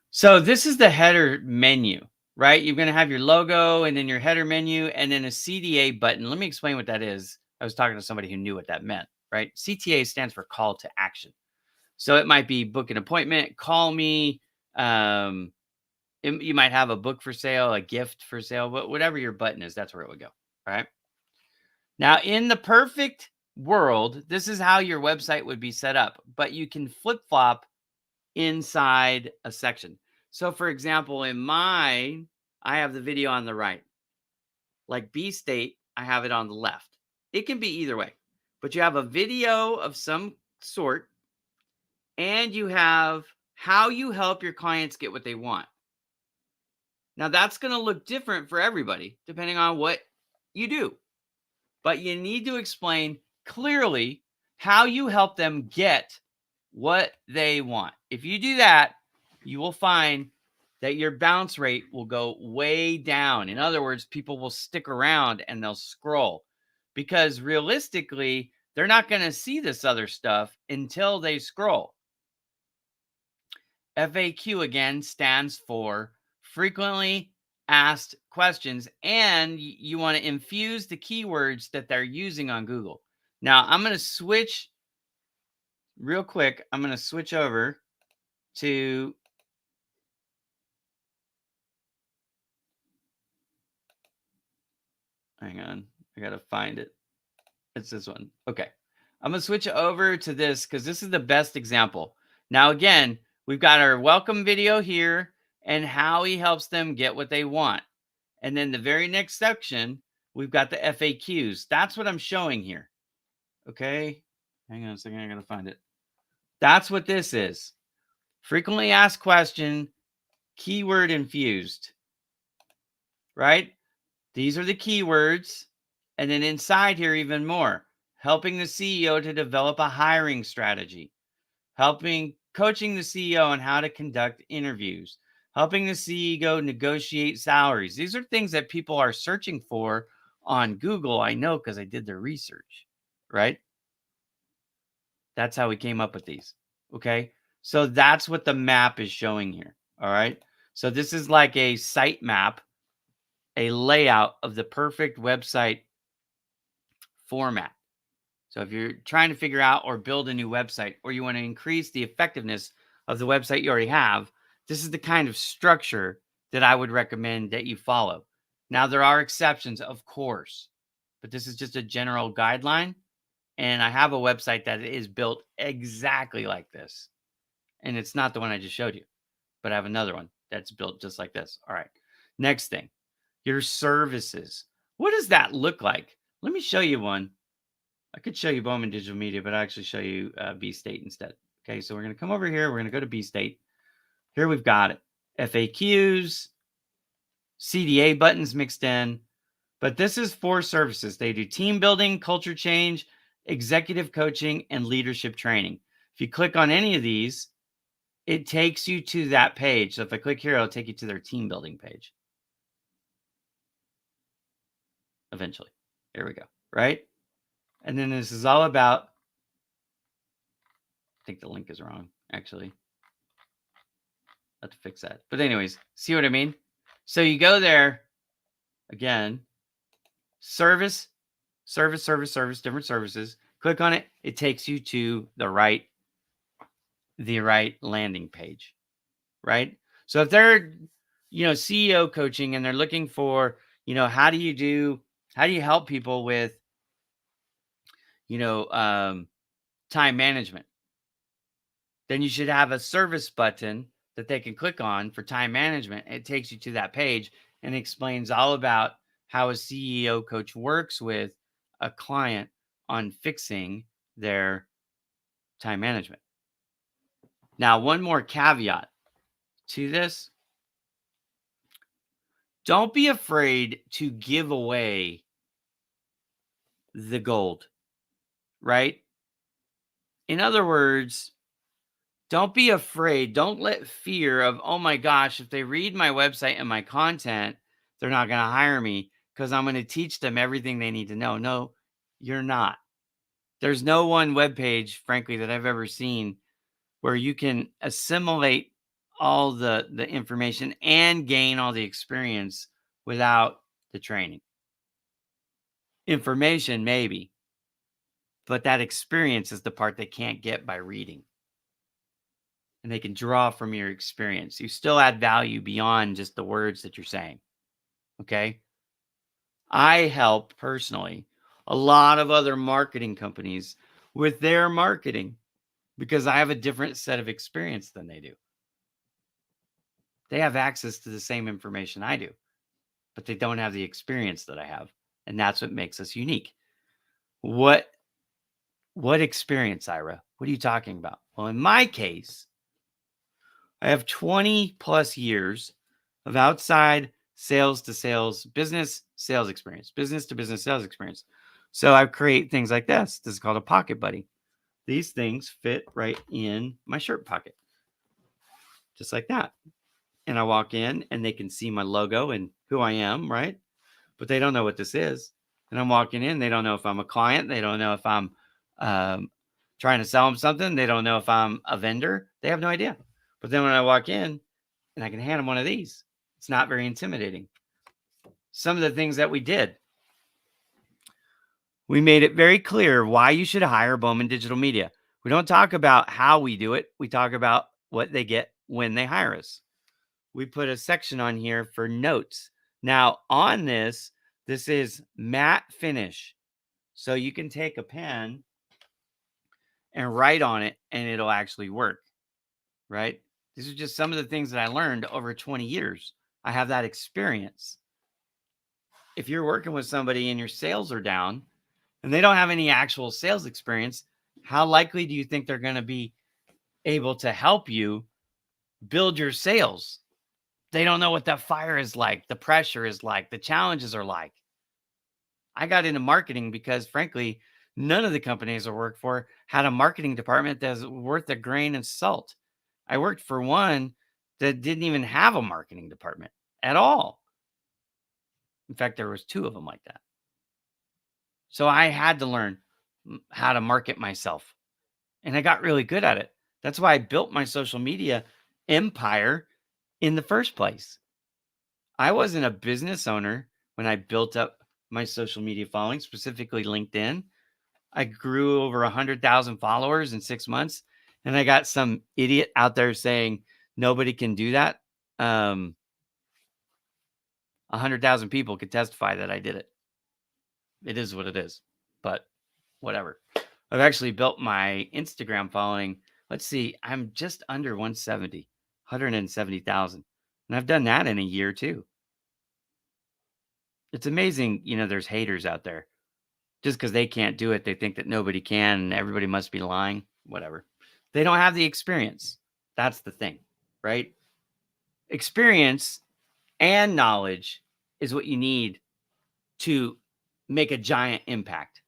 So this is the header menu, right? You're going to have your logo and then your header menu and then a CTA button. Let me explain what that is. I was talking to somebody who knew what that meant, right? CTA stands for call to action. So it might be book an appointment, call me. You might have a book for sale, a gift for sale, but whatever your button is, that's where it would go, right? Now, in the perfect world, this is how your website would be set up, but you can flip-flop inside a section. So for example, in mine, I have the video on the right. Like B State, I have it on the left. It can be either way, but you have a video of some sort and you have how you help your clients get what they want. Now that's going to look different for everybody depending on what you do, but you need to explain clearly how you help them get what they want. If you do that, you will find that your bounce rate will go way down. In other words, people will stick around and they'll scroll because realistically, they're not going to see this other stuff until they scroll. FAQ again stands for frequently asked questions, and you want to infuse the keywords that they're using on Google. Now, I'm going to switch real quick. I'm going to switch over to hang on. I got to find it. It's this one. Okay. I'm going to switch over to this because this is the best example. Now, again, we've got our welcome video here and how he helps them get what they want. And then the very next section, we've got the FAQs. That's what I'm showing here. Okay. Hang on a second. I got to find it. That's what this is. Frequently asked question, keyword infused, right? These are the keywords. And then inside here, even more, helping the CEO to develop a hiring strategy, coaching the CEO on how to conduct interviews, helping the CEO negotiate salaries. These are things that people are searching for on Google. I know because I did their research, right? That's how we came up with these. Okay. So that's what the map is showing here. All right. So this is like a site map, a layout of the perfect website format. So if you're trying to figure out or build a new website, or you want to increase the effectiveness of the website you already have, this is the kind of structure that I would recommend that you follow. Now, there are exceptions, of course, but this is just a general guideline. And I have a website that is built exactly like this. And it's not the one I just showed you, but I have another one that's built just like this. All right. Next thing, your services. What does that look like? Let me show you one. I could show you Bowman Digital Media, but I actually show you B State instead. Okay, so we're going to come over here. We're going to go to B State. Here we've got it. FAQs, CDA buttons mixed in. But this is for services. They do team building, culture change, executive coaching, and leadership training. If you click on any of these, it takes you to that page. So if I click here, it'll take you to their team building page. Eventually. There we go. Right? And then this is all about, I think the link is wrong, actually. I have to fix that. But anyways, see what I mean? So you go there, again, service, different services. Click on it. It takes you to the right landing page, right? So if they're, CEO coaching and they're looking for, how do you help people with, time management? Then you should have a service button that they can click on for time management. It takes you to that page and explains all about how a CEO coach works with a client on fixing their time management. Now, one more caveat to this. Don't be afraid to give away the gold, right? In other words, don't be afraid. Don't let fear of, oh my gosh, if they read my website and my content, they're not going to hire me because I'm going to teach them everything they need to know. No, you're not. There's no one web page, frankly, that I've ever seen where you can assimilate all the information and gain all the experience without the training. Information, maybe, but that experience is the part they can't get by reading. And they can draw from your experience. You still add value beyond just the words that you're saying. Okay. I help personally a lot of other marketing companies with their marketing because I have a different set of experience than they do. They have access to the same information I do, but they don't have the experience that I have. And that's what makes us unique. What experience, Ira? What are you talking about? Well, in my case, I have 20 plus years of outside sales to sales, business sales experience, business to business sales experience. So I create things like this. This is called a pocket buddy. These things fit right in my shirt pocket, just like that. And I walk in and they can see my logo and who I am, right? But they don't know what this is. And I'm walking in. They don't know if I'm a client. They don't know if I'm trying to sell them something. They don't know if I'm a vendor. They have no idea. But then when I walk in and I can hand them one of these, it's not very intimidating. Some of the things that we did, we made it very clear why you should hire Bowman Digital Media. We don't talk about how we do it. We talk about what they get when they hire us. We put a section on here for notes. Now on this is matte finish. So you can take a pen and write on it and it'll actually work, right? These are just some of the things that I learned over 20 years. I have that experience. if you're working with somebody and your sales are down and they don't have any actual sales experience, how likely do you think they're going to be able to help you build your sales? They don't know what that fire is like, the pressure is like, the challenges are like. I got into marketing because, frankly, none of the companies I worked for had a marketing department that's worth a grain of salt. I worked for one that didn't even have a marketing department at all. In fact, there was two of them like that. So I had to learn how to market myself, and I got really good at it. That's why I built my social media empire in the first place. I wasn't a business owner when I built up my social media following, specifically LinkedIn. I grew over 100,000 followers in 6 months, and I got some idiot out there saying nobody can do that. 100,000 people could testify that I did it. It is what it is, but whatever. I've actually built my Instagram following. Let's see, I'm just under 170,000. And I've done that in a year too. It's amazing, there's haters out there. Just because they can't do it, they think that nobody can and everybody must be lying. Whatever. They don't have the experience. That's the thing, right? Experience and knowledge is what you need to make a giant impact.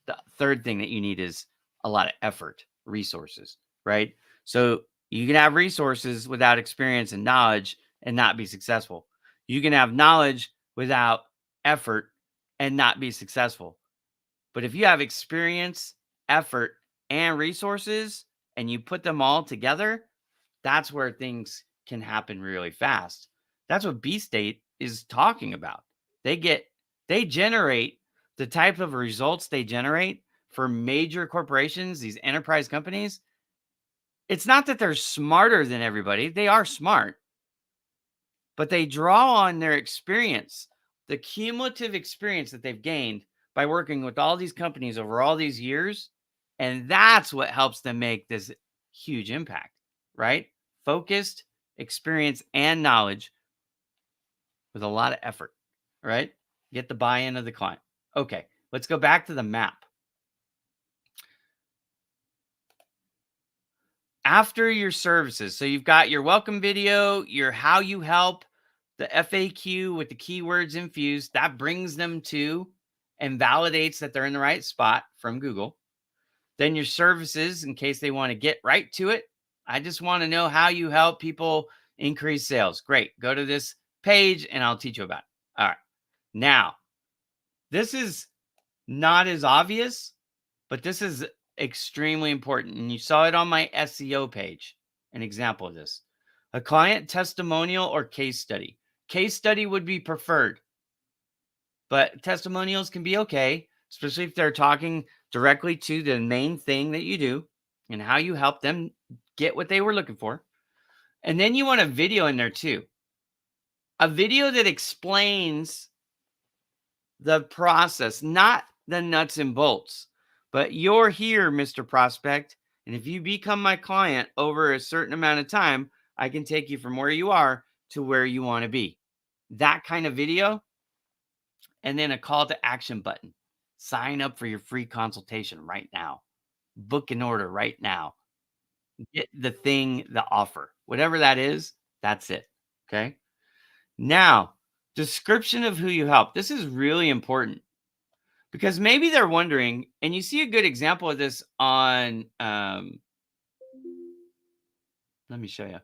The third thing that you need is a lot of effort, resources, right? So you can have resources without experience and knowledge and not be successful. You can have knowledge without effort and not be successful. But if you have experience, effort, and resources, and you put them all together, that's where things can happen really fast. That's what B State is talking about. They generate the type of results they generate for major corporations, these enterprise companies. It's not that they're smarter than everybody. They are smart, but they draw on their experience, the cumulative experience that they've gained by working with all these companies over all these years. And that's what helps them make this huge impact, right? Focused experience and knowledge with a lot of effort, right? Get the buy in of the client. Okay, let's go back to the map. After your services, so you've got your welcome video, your how you help, the FAQ with the keywords infused, that brings them to and validates that they're in the right spot from Google. Then your services, in case they want to get right to it. I just want to know how you help people increase sales. Great. Go to this page and I'll teach you about it. All right. Now, this is not as obvious, but this is extremely important. And you saw it on my SEO page, an example of this. A client testimonial or case study. Case study would be preferred, but testimonials can be okay, especially if they're talking directly to the main thing that you do and how you help them get what they were looking for. And then you want a video in there too. A video that explains the process, not the nuts and bolts, but you're here, Mr. Prospect. And if you become my client over a certain amount of time, I can take you from where you are to where you want to be. That kind of video. And then a call to action button. Sign up for your free consultation right now. Book an order right now. Get the thing, the offer, whatever that is, that's it. Okay. Now, description of who you help. This is really important because maybe they're wondering, and you see a good example of this on, let me show you.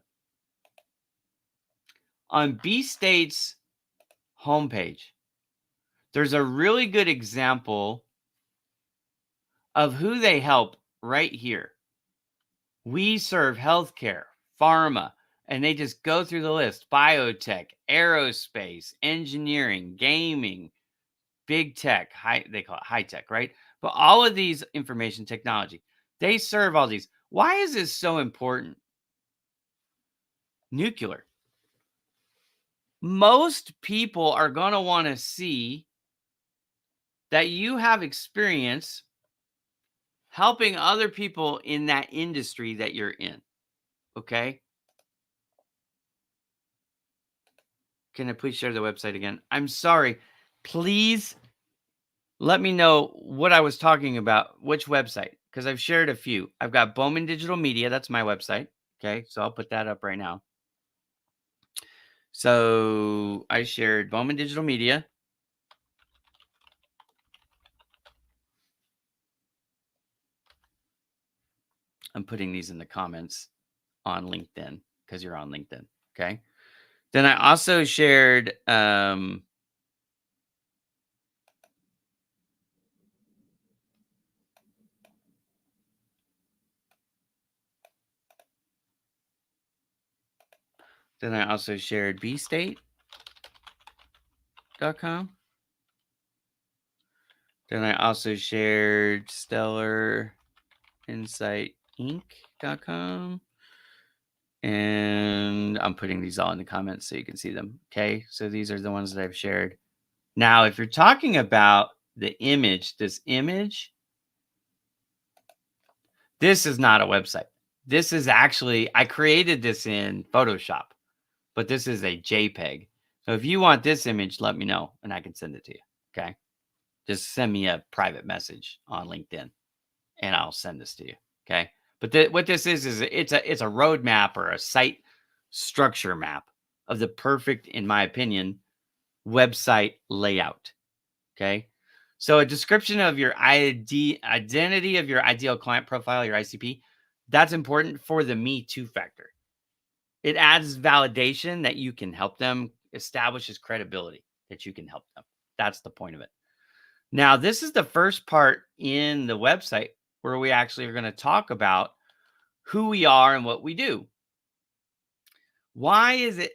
On B State's homepage, there's a really good example of who they help right here. We serve healthcare, pharma, and they just go through the list: biotech, aerospace, engineering, gaming, big tech, they call it high tech, right? But all of these information technology, they serve all these. Why is this so important? Nuclear. Most people are going to want to see that you have experience helping other people in that industry that you're in. Okay. Can I please share the website again? I'm sorry. please let me know what I was talking about, which website, because I've shared a few. I've got Bowman Digital Media. That's my website. Okay. So I'll put that up right now. So I shared Bowman Digital Media. I'm putting these in the comments on LinkedIn because you're on LinkedIn. Okay. Then I also shared bstate.com. Then I also shared stellarinsightinc.com. And I'm putting these all in the comments so you can see them. Okay. So these are the ones that I've shared. Now, if you're talking about the image, this is not a website. This is actually, I created this in Photoshop, but this is a JPEG. So if you want this image, let me know and I can send it to you. Okay. Just send me a private message on LinkedIn and I'll send this to you. Okay. But what this is it's a roadmap or a site structure map of the perfect, in my opinion, website layout. Okay. So a description of your identity of your ideal client profile, your ICP, that's important for the Me Too factor. It adds validation that you can help them, establishes credibility that you can help them. That's the point of it. Now, this is the first part in the website where we actually are going to talk about who we are and what we do. Why is it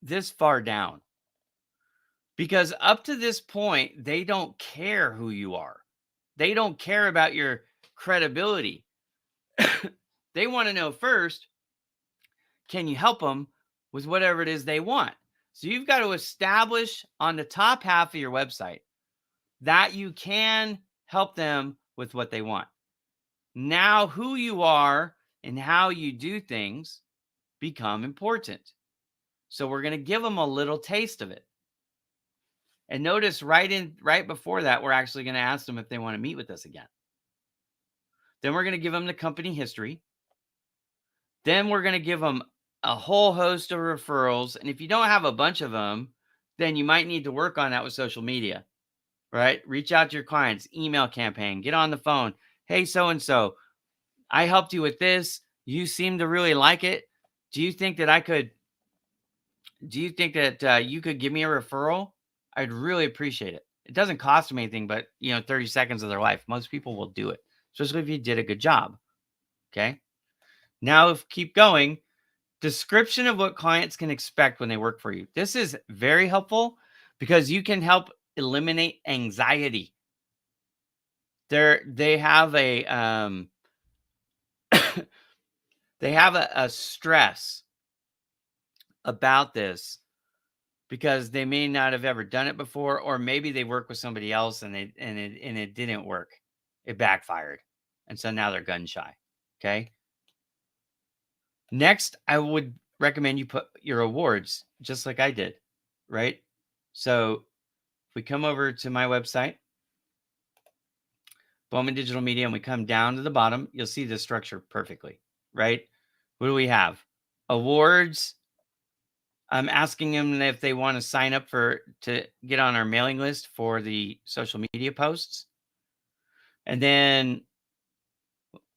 this far down? Because up to this point, they don't care who you are. They don't care about your credibility. They want to know first, can you help them with whatever it is they want? So you've got to establish on the top half of your website that you can help them with what they want. Now, who you are and how you do things become important. So we're going to give them a little taste of it. And notice right before that, we're actually going to ask them if they want to meet with us again. Then we're going to give them the company history. Then we're going to give them a whole host of referrals. And if you don't have a bunch of them, then you might need to work on that with social media, right? Reach out to your clients, email campaign, get on the phone. Hey, so-and-so, I helped you with this. You seem to really like it. Do you think that you could give me a referral? I'd really appreciate it. It doesn't cost them anything, but 30 seconds of their life. Most people will do it, especially if you did a good job. Okay. Now, keep going. Description of what clients can expect when they work for you. This is very helpful because you can help eliminate anxiety. They have a they have a stress about this because they may not have ever done it before, or maybe they work with somebody else and it didn't work. It backfired. And so now they're gun shy. Okay. Next, I would recommend you put your awards just like I did, right? So if we come over to my website, Bowman Digital Media, and we come down to the bottom, you'll see the structure perfectly, right? What do we have? Awards. I'm asking them if they want to sign up to get on our mailing list for the social media posts. And then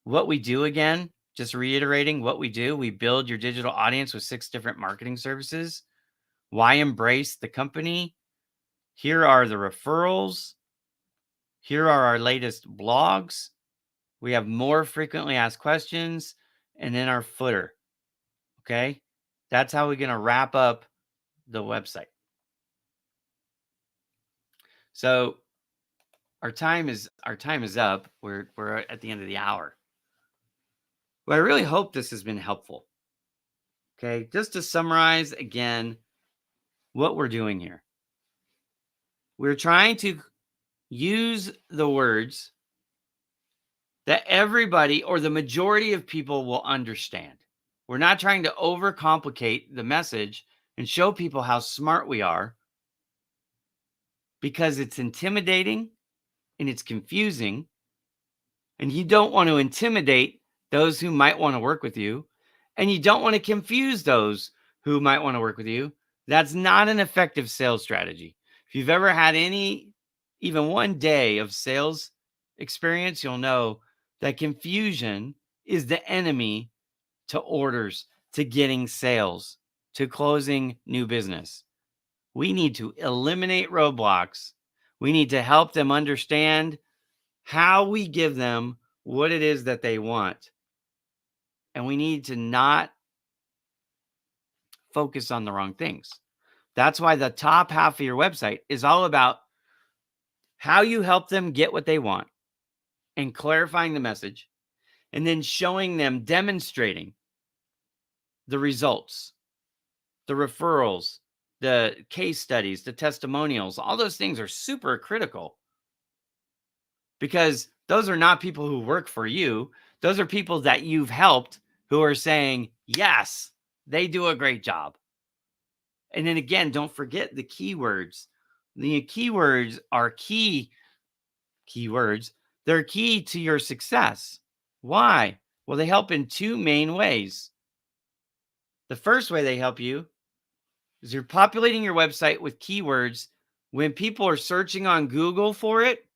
what we do again, just reiterating what we do, we build your digital audience with 6 different marketing services. Why embrace the company? Here are the referrals. Here are our latest blogs. We have more frequently asked questions and then our footer. Okay. That's how we're going to wrap up the website. So our time is up. We're at the end of the hour. Well, I really hope this has been helpful. Okay. Just to summarize again what we're doing here. We're trying to use the words that everybody or the majority of people will understand. We're not trying to overcomplicate the message and show people how smart we are, because it's intimidating and it's confusing. And you don't want to intimidate those who might want to work with you. And you don't want to confuse those who might want to work with you. That's not an effective sales strategy. If you've ever had even one day of sales experience, you'll know that confusion is the enemy to orders, to getting sales, to closing new business. We need to eliminate roadblocks. We need to help them understand how we give them what it is that they want. And we need to not focus on the wrong things. That's why the top half of your website is all about how you help them get what they want and clarifying the message, and then showing them, demonstrating the results, the referrals, the case studies, the testimonials. All those things are super critical because those are not people who work for you. Those are people that you've helped who are saying, yes, they do a great job. And then again, don't forget the keywords. The keywords are key keywords. They're key to your success. Why? Well, they help in two main ways. The first way they help you is you're populating your website with keywords when people are searching on Google for it,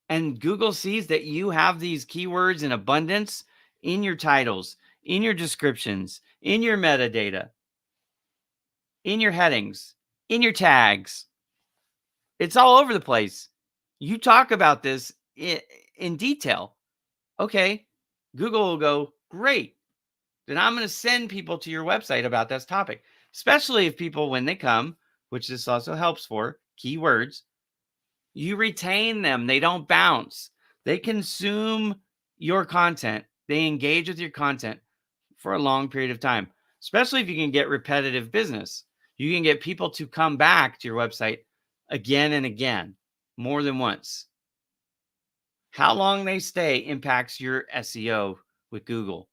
and Google sees that you have these keywords in abundance in your titles, in your descriptions, in your metadata, in your headings, in your tags. It's all over the place. You talk about this in detail. Okay, Google will go, great. Then I'm going to send people to your website about this topic, especially if people, when they come, which this also helps for, keywords, you retain them. They don't bounce. They consume your content. They engage with your content for a long period of time, especially if you can get repetitive business. You can get people to come back to your website again and again, more than once. How long they stay impacts your SEO with Google.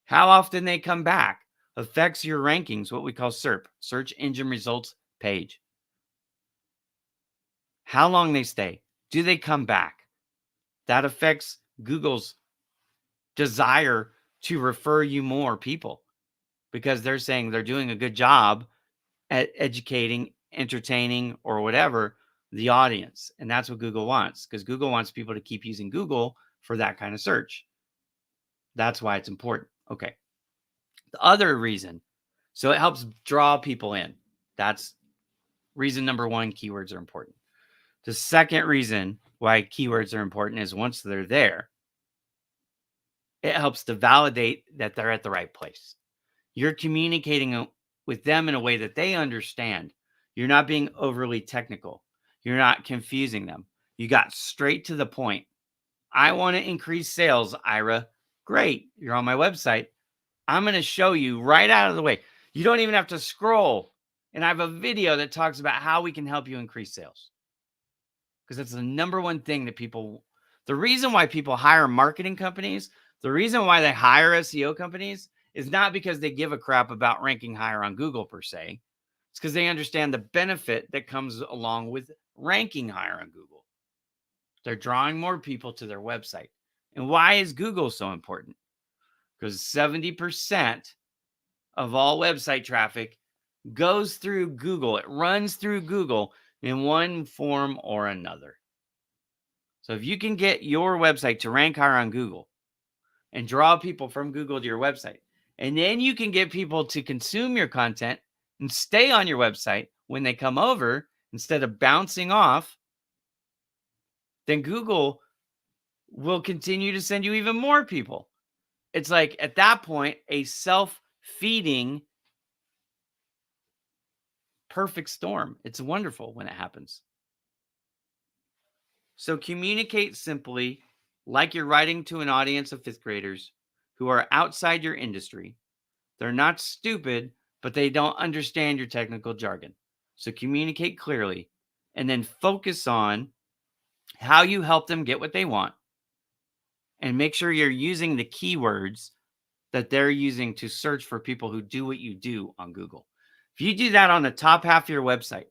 How often they come back affects your rankings, what we call SERP, Search Engine Results Page. How long they stay. Do they come back? That affects Google's desire to refer you more people because they're saying they're doing a good job at educating, entertaining, or whatever the audience. And that's what Google wants, because Google wants people to keep using Google for that kind of search. That's why it's important. Okay. The other reason, so it helps draw people in. That's reason number one, keywords are important. The second reason why keywords are important is once they're there, it helps to validate that they're at the right place. You're communicating with them in a way that they understand. You're not being overly technical. You're not confusing them. You got straight to the point. I want to increase sales, Ira. Great. You're on my website. I'm going to show you right out of the way. You don't even have to scroll. And I have a video that talks about how we can help you increase sales. Because that's the number one thing that the reason why people hire marketing companies, the reason why they hire SEO companies is not because they give a crap about ranking higher on Google per se. It's because they understand the benefit that comes along with ranking higher on Google. They're drawing more people to their website. And why is Google so important? Because 70% of all website traffic goes through Google. It runs through Google in one form or another. So if you can get your website to rank higher on Google and draw people from Google to your website, and then you can get people to consume your content and stay on your website when they come over instead of bouncing off, then Google will continue to send you even more people. It's like at that point, a self-feeding perfect storm. It's wonderful when it happens. So communicate simply, like you're writing to an audience of fifth graders who are outside your industry. They're not stupid, but they don't understand your technical jargon. So communicate clearly and then focus on how you help them get what they want. And make sure you're using the keywords that they're using to search for people who do what you do on Google. If you do that on the top half of your website,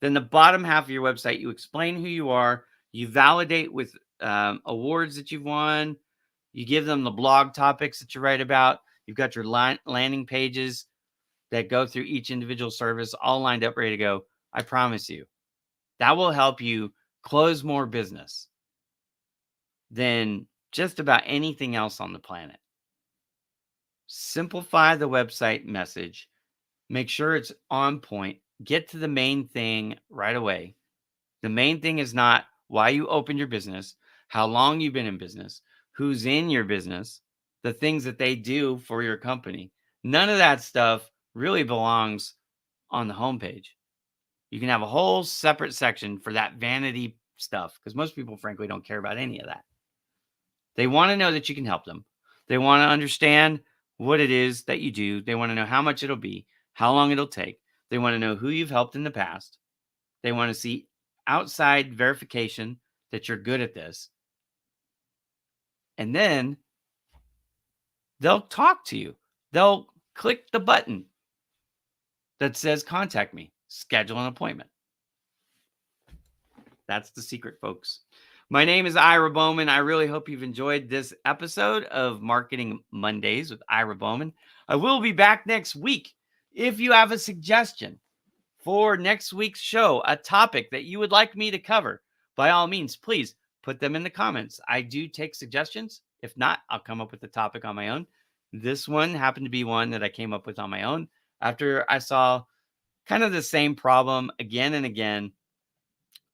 Then the bottom half of your website, you explain who you are, you validate with awards that you've won, you give them the blog topics that you write about. You've got your landing pages that go through each individual service, all lined up, ready to go. I promise you, that will help you close more business than just about anything else on the planet. Simplify the website message. Make sure it's on point. Get to the main thing right away. The main thing is not why you opened your business, how long you've been in business, who's in your business, the things that they do for your company. None of that stuff really belongs on the homepage. You can have a whole separate section for that vanity stuff because most people, frankly, don't care about any of that. They want to know that you can help them. They want to understand what it is that you do. They want to know how much it'll be, how long it'll take. They want to know who you've helped in the past. They want to see outside verification that you're good at this. And then they'll talk to you. They'll click the button that says contact me, schedule an appointment. That's the secret, folks. My name is Ira Bowman. I really hope you've enjoyed this episode of Marketing Mondays with Ira Bowman. I will be back next week. If you have a suggestion for next week's show, a topic that you would like me to cover, by all means, please put them in the comments. I do take suggestions. If not, I'll come up with a topic on my own. This one happened to be one that I came up with on my own after I saw kind of the same problem again and again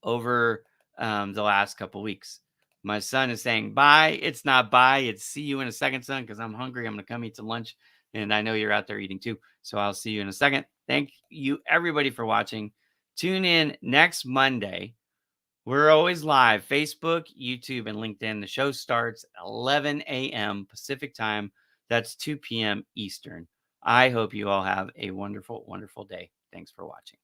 over the last couple weeks. My son is saying bye. It's not bye. It's see you in a second, son, because I'm hungry. I'm going to come eat some lunch. And I know you're out there eating too. So I'll see you in a second. Thank you, everybody, for watching. Tune in next Monday. We're always live, Facebook, YouTube, and LinkedIn. The show starts at 11 a.m. Pacific time. That's 2 p.m. Eastern. I hope you all have a wonderful, wonderful day. Thanks for watching.